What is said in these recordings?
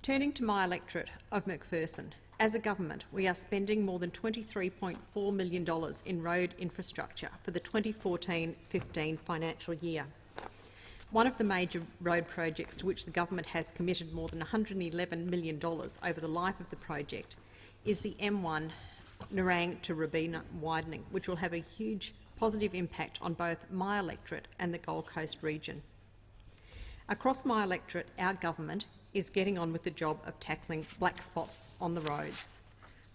Turning to my electorate of McPherson, as a government, we are spending more than $23.4 million in road infrastructure for the 2014-15 financial year. One of the major road projects to which the government has committed more than $111 million over the life of the project is the M1 Nerang to Robina widening, which will have a huge positive impact on both my electorate and the Gold Coast region. Across my electorate, our government is getting on with the job of tackling black spots on the roads.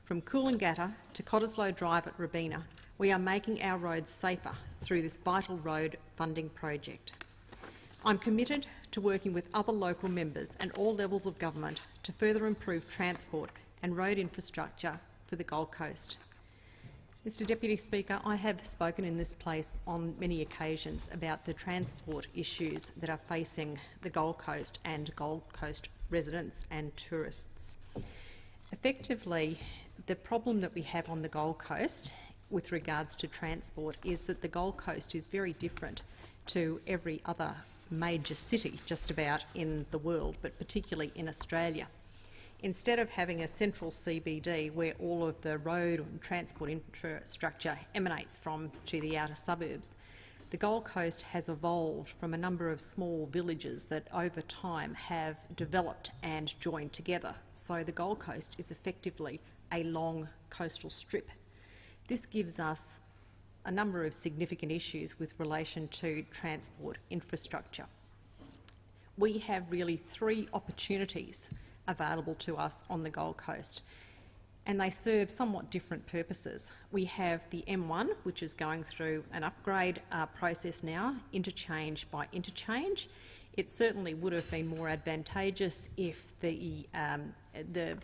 From Coolangatta to Cottesloe Drive at Robina, we are making our roads safer through this vital road funding project. I'm committed to working with other local members and all levels of government to further improve transport and road infrastructure for the Gold Coast. Mr Deputy Speaker, I have spoken in this place on many occasions about the transport issues that are facing the Gold Coast and Gold Coast residents and tourists. Effectively, the problem that we have on the Gold Coast with regards to transport is that the Gold Coast is very different to every other major city just about in the world, but particularly in Australia. Instead of having a central CBD where all of the road and transport infrastructure emanates from to the outer suburbs, the Gold Coast has evolved from a number of small villages that over time have developed and joined together. So the Gold Coast is effectively a long coastal strip. This gives us a number of significant issues with relation to transport infrastructure. We have really three opportunities available to us on the Gold Coast, and they serve somewhat different purposes. We have the M1, which is going through an upgrade process now, interchange by interchange. It certainly would have been more advantageous if the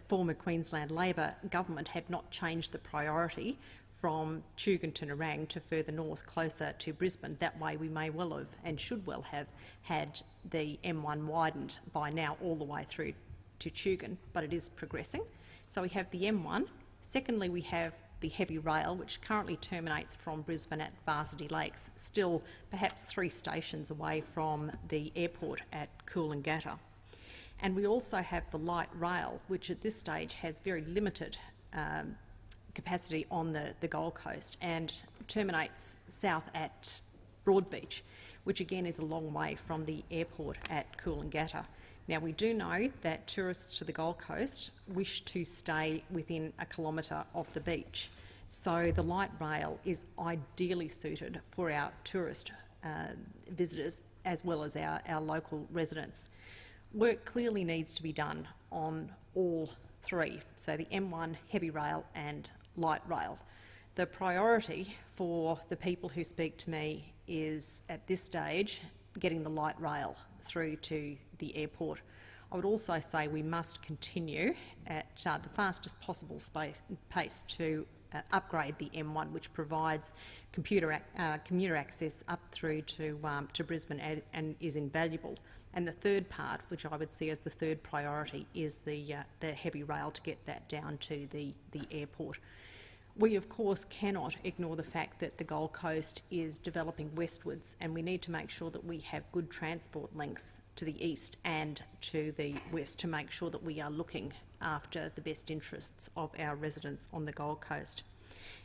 former Queensland Labor government had not changed the priority from Tugun to Nerang to further north, closer to Brisbane. That way we may well have and should well have had the M1 widened by now all the way through to Tugun, but it is progressing. So we have the M1. Secondly, we have the heavy rail, which currently terminates from Brisbane at Varsity Lakes, still perhaps 3 stations away from the airport at Coolangatta. And we also have the light rail, which at this stage has very limited capacity on the Gold Coast and terminates south at Broadbeach, which again is a long way from the airport at Coolangatta. Now, we do know that tourists to the Gold Coast wish to stay within a kilometre of the beach, so the light rail is ideally suited for our tourist visitors as well as our local residents. Work clearly needs to be done on all three, so the M1, heavy rail and light rail. The priority for the people who speak to me is, at this stage, getting the light rail through to the airport. I would also say we must continue at the fastest possible pace to upgrade the M1, which provides commuter access up through to Brisbane and is invaluable. And the third part, which I would see as the third priority, is the heavy rail to get that down to the airport. We, of course, cannot ignore the fact that the Gold Coast is developing westwards, and we need to make sure that we have good transport links to the east and to the west to make sure that we are looking after the best interests of our residents on the Gold Coast.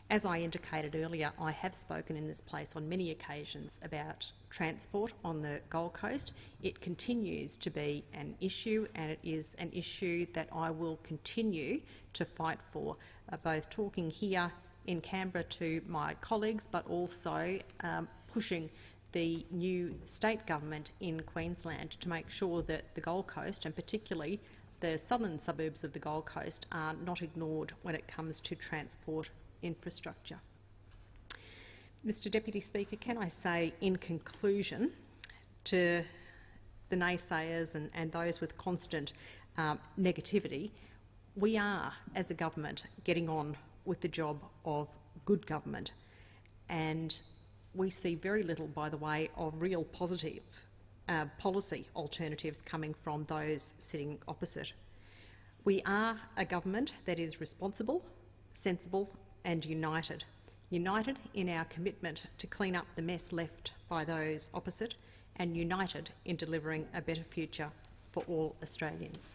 As I indicated earlier, I have spoken in this place on many occasions about transport on the Gold Coast. It continues to be an issue, and it is an issue that I will continue to fight for, both talking here in Canberra to my colleagues, but also pushing the new state government in Queensland to make sure that the Gold Coast, and particularly the southern suburbs of the Gold Coast, are not ignored when it comes to transport infrastructure. Mr Deputy Speaker, can I say in conclusion to the naysayers and those with constant negativity, we are, as a government, getting on with the job of good government, and we see very little by the way of real positive policy alternatives coming from those sitting opposite. We are a government that is responsible, sensible and united in our commitment to clean up the mess left by those opposite, and united in delivering a better future for all Australians.